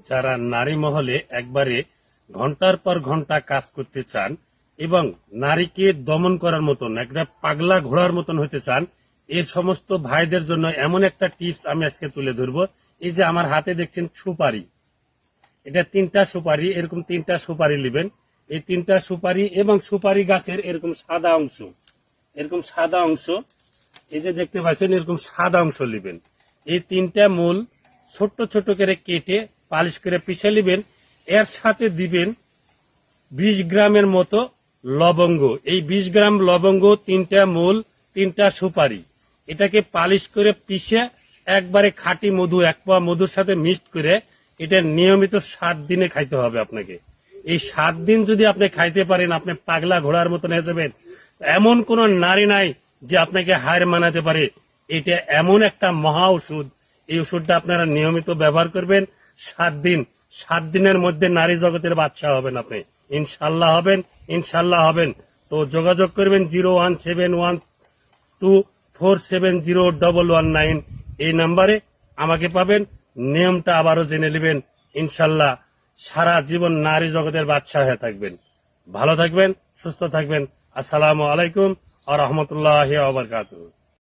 যারা নারী মহলে একবারে ঘন্টার পর ঘন্টা কাজ করতে চান এবং নারীকে দমন করার মতন একটা পাগলা ঘোড়ার মতন হতে চান, এই সমস্ত ভাইদের জন্য এমন একটা টিপস আমি আজকে তুলে ধরবো। এই যে আমার হাতে দেখছেন সুপারি, এটা 3টা সুপারি, এরকম 3টা সুপারি নেবেন। এই 3টা সুপারি এবং সুপারি গাছের এরকম সাদা অংশ, এরকম সাদা অংশ, এই যে দেখতে পাচ্ছেন এরকম সাদা অংশ নেবেন। এই 3টা মূল ছোট্ট ছোট করে কেটে পালিশ করে পিষে নেবেন। এর সাথে দিবেন 20 গ্রামের মতো লবঙ্গ। এই 20 গ্রাম লবঙ্গ, 3টা মূল, 3টা সুপারি, এটাকে পালিশ করে পিষে একবারে খাঁটি মধু, 1 পোয়া মধুর সাথে মিক্সড করে এটা নিয়মিত 7 দিনে খাইতে হবে আপনাকে। এই 7 দিন যদি আপনি খাইতে পারেন, আপনি পাগলা ঘোড়ার মতন হয়ে যাবেন। এমন কোন নারী নাই যে আপনাকে হার মানাতে পারে। এটা এমন একটা মহা ওষুধ। এই ওষুধটা আপনারা নিয়মিত ব্যবহার করবেন 7 দিন। 7 দিনের মধ্যে নারী জগতের বাদশা হবেন আপনি, ইনশাল্লাহ হবেন, ইনশাল্লাহ হবেন। তো যোগাযোগ করবেন 01712470119 এই নাম্বারে আমাকে পাবেন। নিয়মটা আবারও জেনে নেবেন, ইনশাল্লাহ সারা জীবন নারী জগতের বাদশা হয়ে থাকবেন। ভালো থাকবেন, সুস্থ থাকবেন। আসসালামু আলাইকুম ওয়া রাহমাতুল্লাহি ওয়া বারাকাতুহু।